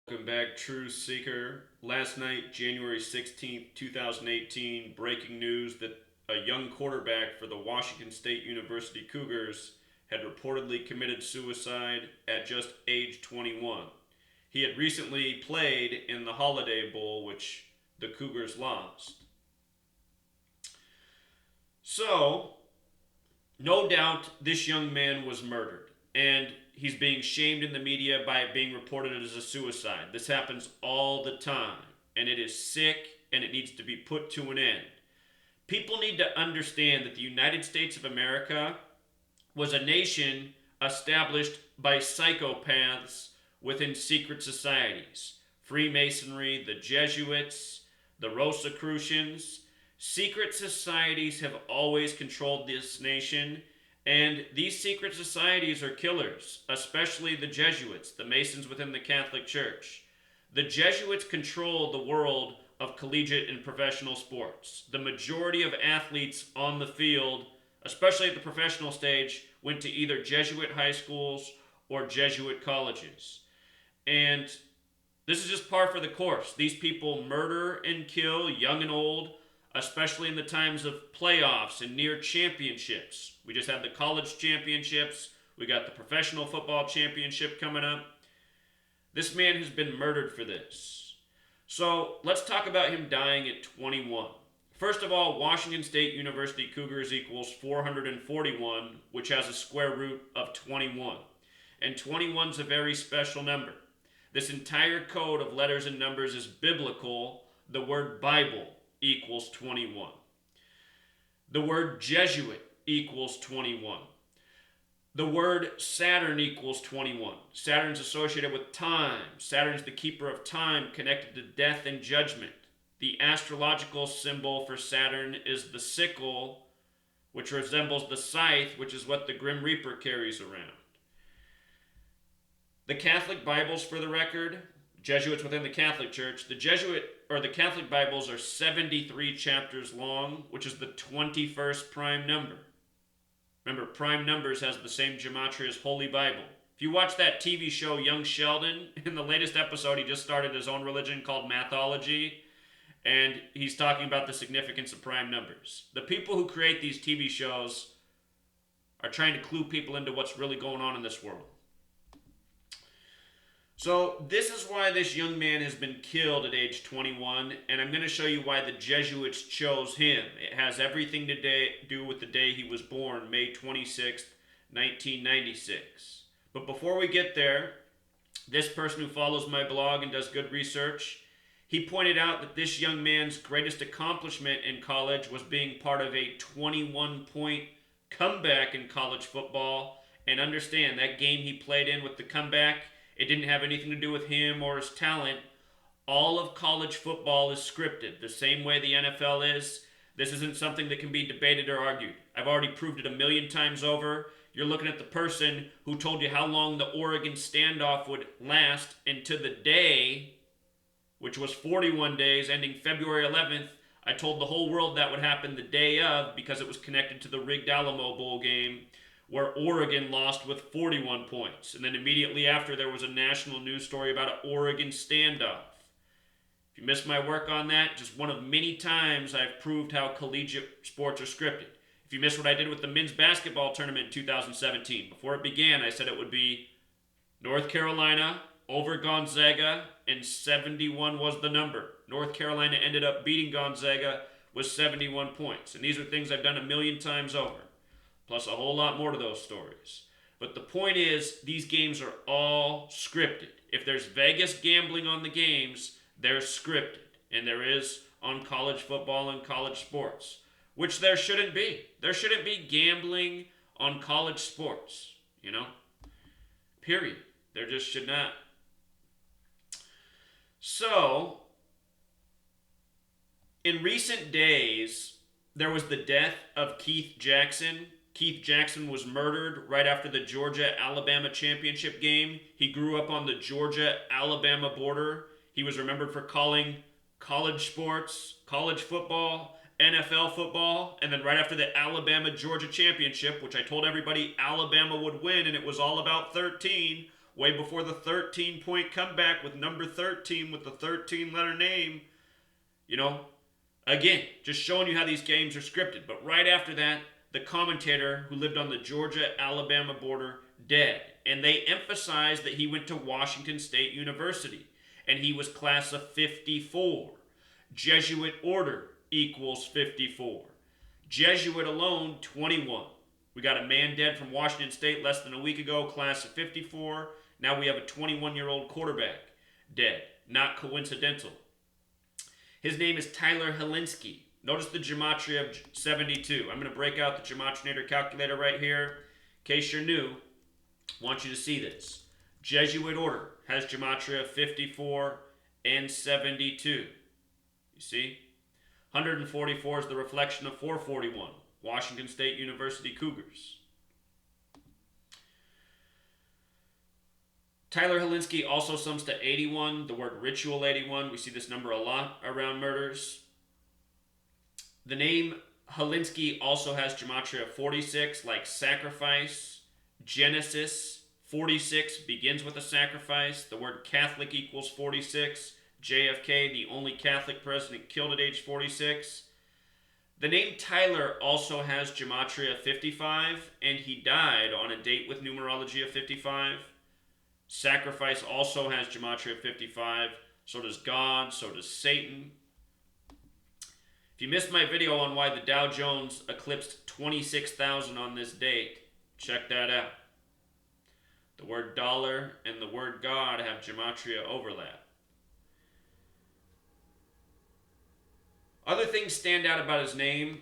Welcome back, True Seeker. Last night, January 16th, 2018, breaking news that a young quarterback for the Washington State University Cougars had reportedly committed suicide at just age 21. He had recently played in the Holiday Bowl, which the Cougars lost. So, no doubt this young man was murdered, and he's being shamed in the media by it being reported as a suicide. This happens all the time, and it is sick, and it needs to be put to an end. People need to understand that the United States of America was a nation established by psychopaths within secret societies. Freemasonry, the Jesuits, the Rosicrucians. Secret societies have always controlled this nation, and these secret societies are killers, especially the Jesuits, the Masons within the Catholic Church. The Jesuits control the world of collegiate and professional sports. The majority of athletes on the field, especially at the professional stage, went to either Jesuit high schools or Jesuit colleges. And this is just par for the course. These people murder and kill, young and old, especially in the times of playoffs and near championships. We just had the college championships. We got the professional football championship coming up. This man has been murdered for this. So let's talk about him dying at 21. First of all, Washington State University Cougars equals 441, which has a square root of 21. And 21 is a very special number. This entire code of letters and numbers is biblical. The word Bible equals 21. The word Jesuit equals 21. The word Saturn equals 21. Saturn's associated with time. Saturn's the keeper of time, connected to death and judgment. The astrological symbol for Saturn is the sickle, which resembles the scythe, which is what the Grim Reaper carries around. The Catholic Bibles, for the record, Jesuits within the Catholic Church, the Catholic Bibles are 73 chapters long, which is the 21st prime number. Remember, prime numbers has the same gematria as Holy Bible. If you watch that TV show Young Sheldon, in the latest episode he just started his own religion called Mathology, and he's talking about the significance of prime numbers. The people who create these TV shows are trying to clue people into what's really going on in this world. So this is why this young man has been killed at age 21, and I'm going to show you why the Jesuits chose him. It has everything to do with the day he was born, May 26th, 1996. But before we get there, this person who follows my blog and does good research, he pointed out that this young man's greatest accomplishment in college was being part of a 21-point comeback in college football. And understand, that game he played in with the comeback, it didn't have anything to do with him or his talent. All of college football is scripted, the same way the NFL is. This isn't something that can be debated or argued. I've already proved it a million times over. You're looking at the person who told you how long the Oregon standoff would last, and to the day, which was 41 days, ending February 11th, I told the whole world that would happen the day of because it was connected to the rigged Alamo Bowl game, where Oregon lost with 41 points. And then immediately after, there was a national news story about an Oregon standoff. If you missed my work on that, just one of many times I've proved how collegiate sports are scripted. If you missed what I did with the men's basketball tournament in 2017, before it began, I said it would be North Carolina over Gonzaga, and 71 was the number. North Carolina ended up beating Gonzaga with 71 points. And these are things I've done a million times over. Plus a whole lot more to those stories. But the point is, these games are all scripted. If there's Vegas gambling on the games, they're scripted. And there is on college football and college sports, which there shouldn't be. There shouldn't be gambling on college sports, Period. There just should not. So, in recent days, there was the death of Keith Jackson. Keith Jackson was murdered right after the Georgia-Alabama championship game. He grew up on the Georgia-Alabama border. He was remembered for calling college sports, college football, NFL football, and then right after the Alabama-Georgia championship, which I told everybody Alabama would win, and it was all about 13, way before the 13-point comeback with number 13 with the 13-letter name. You know, again, just showing you how these games are scripted. But right after that, the commentator who lived on the Georgia-Alabama border dead. And they emphasized that he went to Washington State University. And he was class of 54. Jesuit order equals 54. Jesuit alone, 21. We got a man dead from Washington State less than a week ago, class of 54. Now we have a 21-year-old quarterback dead. Not coincidental. His name is Tyler Hlinski. Notice the gematria of 72. I'm going to break out the Gematrinator calculator right here. In case you're new, I want you to see this. Jesuit order has gematria of 54 and 72. You see? 144 is the reflection of 441. Washington State University Cougars. Tyler Hlinkski also sums to 81, the word ritual 81. We see this number a lot around murders. The name Hlinski also has gematria 46, like sacrifice. Genesis 46 begins with a sacrifice. The word Catholic equals 46. JFK, the only Catholic president killed at age 46. The name Tyler also has gematria 55, and he died on a date with numerology of 55. Sacrifice also has gematria 55. So does God, so does Satan. If you missed my video on why the Dow Jones eclipsed 26,000 on this date, check that out. The word dollar and the word God have gematria overlap. Other things stand out about his name,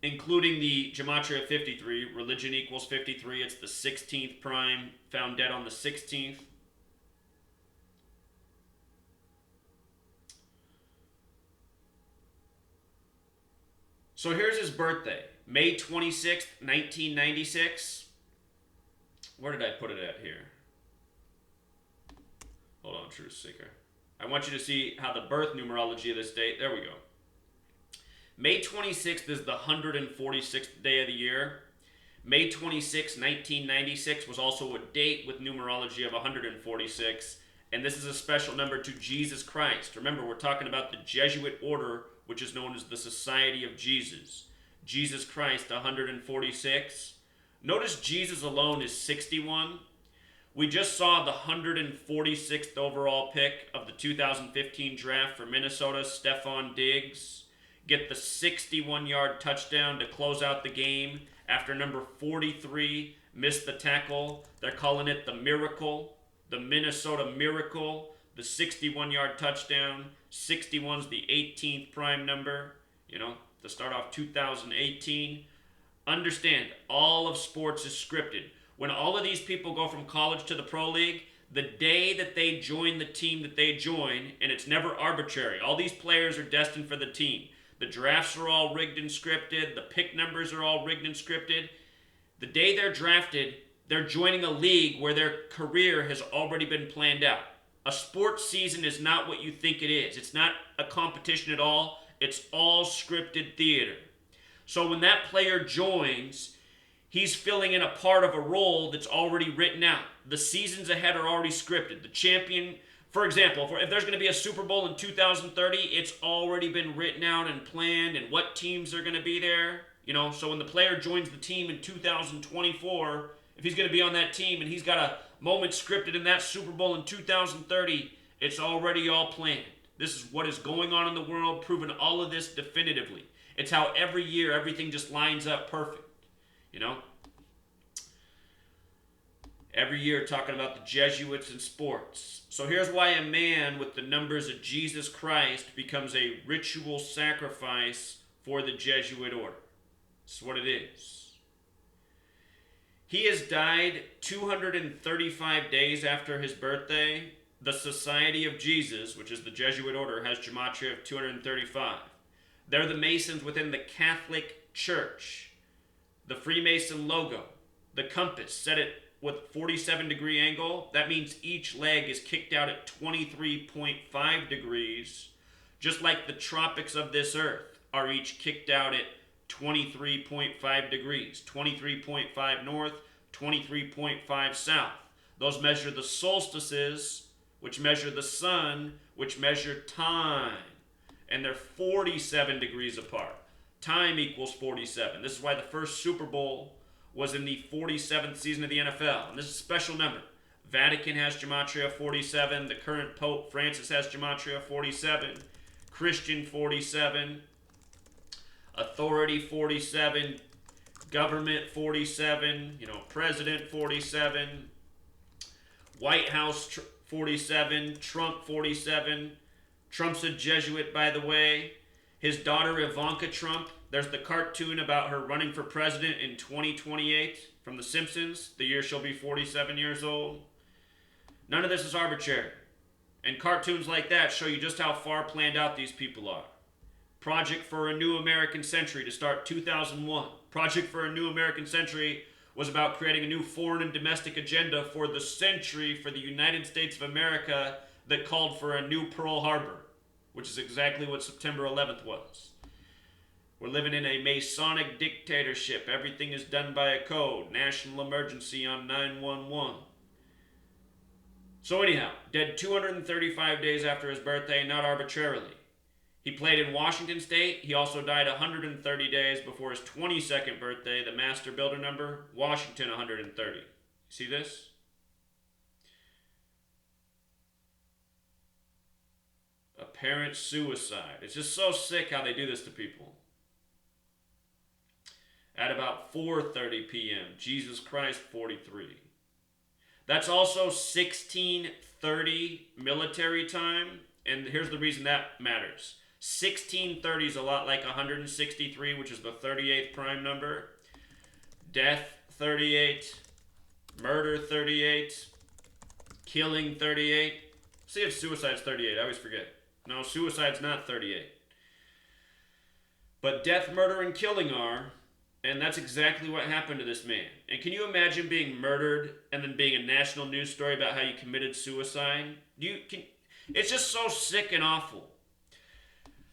including the gematria 53. Religion equals 53. It's the 16th prime, found dead on the 16th. So here's his birthday, May 26th, 1996. Where did I put it at here? Hold on, truth seeker. I want you to see how the birth numerology of this date, there we go. May 26th is the 146th day of the year. May 26, 1996 was also a date with numerology of 146. And this is a special number to Jesus Christ. Remember, we're talking about the Jesuit order, which is known as the Society of Jesus. Jesus Christ, 146. Notice Jesus alone is 61. We just saw the 146th overall pick of the 2015 draft for Minnesota, Stephon Diggs, get the 61-yard touchdown to close out the game after number 43 missed the tackle. They're calling it the miracle, the Minnesota miracle, the 61-yard touchdown. 61's the 18th prime number, to start off 2018. Understand, all of sports is scripted. When all of these people go from college to the pro league, the day that they join the team that they join, and it's never arbitrary. All these players are destined for the team. The drafts are all rigged and scripted. The pick numbers are all rigged and scripted. The day they're drafted, they're joining a league where their career has already been planned out. A sports season is not what you think it is. It's not a competition at all. It's all scripted theater. So when that player joins, he's filling in a part of a role that's already written out. The seasons ahead are already scripted. The champion, for example, if there's going to be a Super Bowl in 2030, it's already been written out and planned, and what teams are going to be there. So when the player joins the team in 2024, if he's going to be on that team and he's got a moment scripted in that Super Bowl in 2030, it's already all planned. This is what is going on in the world, proving all of this definitively. It's how every year everything just lines up perfect. Every year talking about the Jesuits and sports. So here's why a man with the numbers of Jesus Christ becomes a ritual sacrifice for the Jesuit order. That's what it is. He has died 235 days after his birthday. The Society of Jesus, which is the Jesuit order, has gematria of 235. They're the Masons within the Catholic Church. The Freemason logo, the compass, set it with 47-degree angle. That means each leg is kicked out at 23.5 degrees, just like the tropics of this earth are each kicked out at 23.5 degrees. 23.5 north, 23.5 south. Those measure the solstices, which measure the sun, which measure time. And they're 47 degrees apart. Time equals 47. This is why the first Super Bowl was in the 47th season of the NFL. And this is a special number. Vatican has Gematria 47. The current Pope Francis has Gematria 47. Christian 47. Authority 47. Government 47. President 47. White House 47. Trump 47. Trump's a Jesuit, by the way. His daughter Ivanka Trump, there's the cartoon about her running for president in 2028 from The Simpsons, the year she'll be 47 years old. None of this is arbitrary. And cartoons like that show you just how far planned out these people are. Project for a New American Century to start 2001. Project for a New American Century was about creating a new foreign and domestic agenda for the century for the United States of America that called for a new Pearl Harbor, which is exactly what September 11th was. We're living in a Masonic dictatorship. Everything is done by a code. National emergency on 911. So anyhow, dead 235 days after his birthday, not arbitrarily. He played in Washington State. He also died 130 days before his 22nd birthday, the master builder number, Washington 130. See this? Apparent suicide. It's just so sick how they do this to people. At about 4:30 p.m., Jesus Christ 43. That's also 1630 military time, and here's the reason that matters. 1630 is a lot like 163, which is the 38th prime number. Death 38, murder 38, killing 38. See if suicide's 38, I always forget. No, suicide's not 38. But death, murder, and killing are, and that's exactly what happened to this man. And can you imagine being murdered and then being a national news story about how you committed suicide? It's just so sick and awful.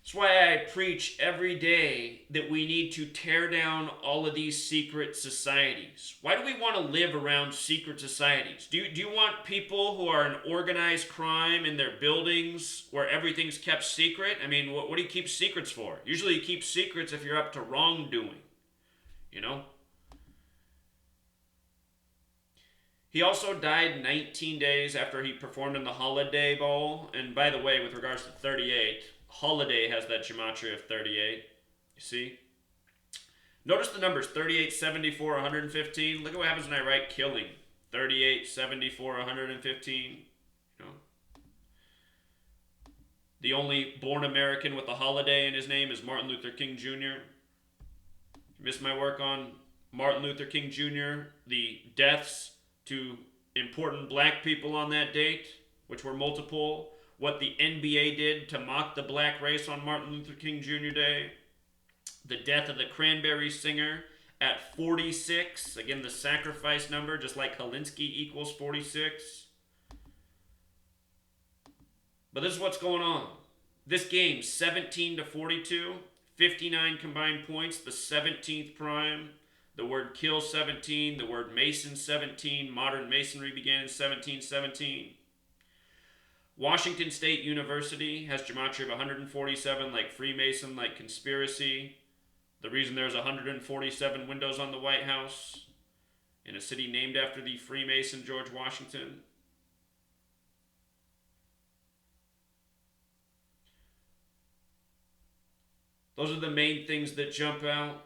That's why I preach every day that we need to tear down all of these secret societies. Why do we want to live around secret societies? Do you want people who are in organized crime in their buildings where everything's kept secret? I mean, what do you keep secrets for? Usually you keep secrets if you're up to wrongdoing, He also died 19 days after he performed in the Holiday Bowl. And by the way, with regards to 38, Holiday has that gematria of 38. You see? Notice the numbers 38, 74, 115. Look at what happens when I write killing. 38, 74, 115. The only born American with a holiday in his name is Martin Luther King Jr. Missed my work on Martin Luther King Jr., the deaths to important black people on that date, which were multiple. What the NBA did to mock the black race on Martin Luther King Jr. Day. The death of the Cranberry singer at 46. Again, the sacrifice number, just like Hlinski equals 46. But this is what's going on. This game, 17 to 42, 59 combined points, the 17th prime. The word kill 17, the word mason 17. Modern masonry began in 1717. Washington State University has gematria of 147, like Freemason, like conspiracy. The reason there's 147 windows on the White House in a city named after the Freemason George Washington. Those are the main things that jump out.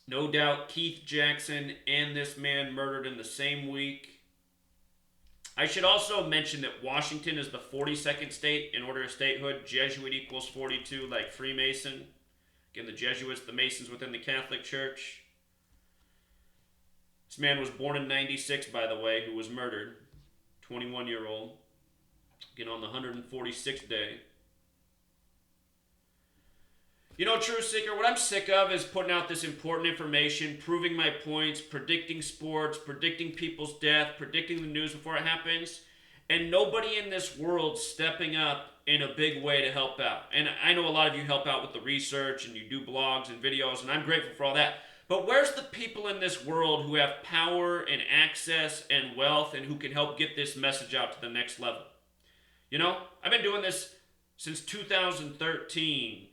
No doubt Keith Jackson and this man murdered in the same week. I should also mention that Washington is the 42nd state in order of statehood. Jesuit equals 42, like Freemason. Again, the Jesuits, the Masons within the Catholic Church. This man was born in 96, by the way, who was murdered. 21-year-old. Again, on the 146th day. Truth Seeker, what I'm sick of is putting out this important information, proving my points, predicting sports, predicting people's death, predicting the news before it happens, and nobody in this world stepping up in a big way to help out. And I know a lot of you help out with the research, and you do blogs and videos, and I'm grateful for all that. But where's the people in this world who have power and access and wealth and who can help get this message out to the next level? I've been doing this since 2013.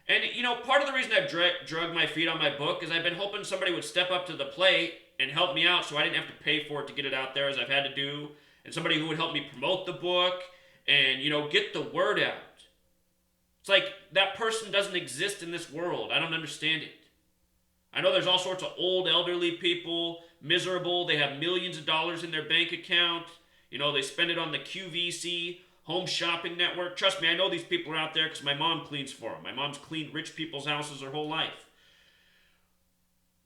And, part of the reason I've drug my feet on my book is I've been hoping somebody would step up to the plate and help me out so I didn't have to pay for it to get it out there as I've had to do. And somebody who would help me promote the book and, get the word out. It's like that person doesn't exist in this world. I don't understand it. I know there's all sorts of old elderly people, miserable. They have millions of dollars in their bank account. They spend it on the QVC, Home Shopping Network. Trust me, I know these people are out there because my mom cleans for them. My mom's cleaned rich people's houses her whole life.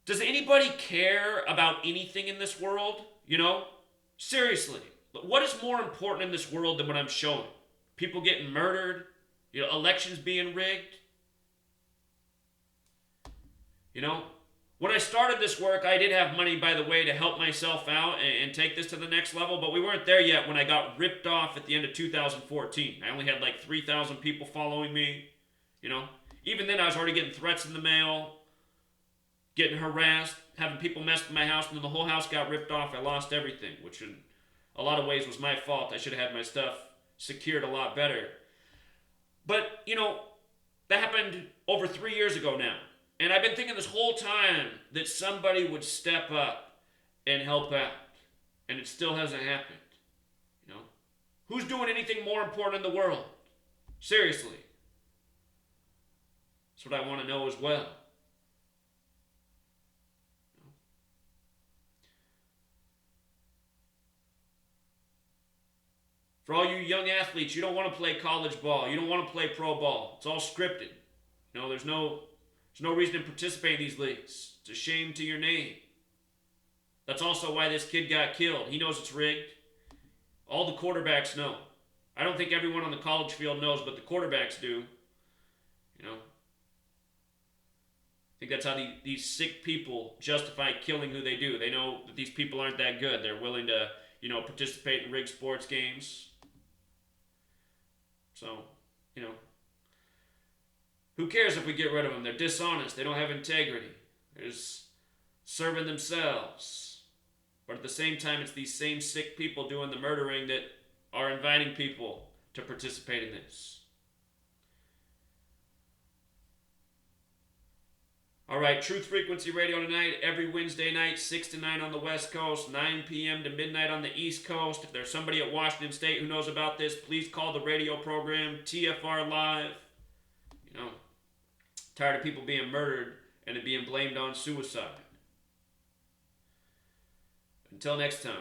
Does anybody care about anything in this world? Seriously, what is more important in this world than what I'm showing? People getting murdered? Elections being rigged? When I started this work, I did have money, by the way, to help myself out and take this to the next level, but we weren't there yet when I got ripped off at the end of 2014. I only had like 3,000 people following me. Even then I was already getting threats in the mail, getting harassed, having people mess with my house, and then the whole house got ripped off. I lost everything, which in a lot of ways was my fault. I should have had my stuff secured a lot better. But, that happened over 3 years ago now. And I've been thinking this whole time that somebody would step up and help out. And it still hasn't happened. Who's doing anything more important in the world? Seriously. That's what I want to know as well. For all you young athletes, you don't want to play college ball. You don't want to play pro ball. It's all scripted. There's no reason to participate in these leagues. It's a shame to your name. That's also why this kid got killed. He knows it's rigged. All the quarterbacks know. I don't think everyone on the college field knows, but the quarterbacks do. I think that's how these sick people justify killing who they do. They know that these people aren't that good. They're willing to, participate in rigged sports games. So, who cares if we get rid of them? They're dishonest. They don't have integrity. They're just serving themselves. But at the same time, it's these same sick people doing the murdering that are inviting people to participate in this. All right, Truth Frequency Radio tonight, every Wednesday night, 6 to 9 on the West Coast, 9 p.m. to midnight on the East Coast. If there's somebody at Washington State who knows about this, please call the radio program, TFR Live. Tired of people being murdered and it being blamed on suicide. Until next time.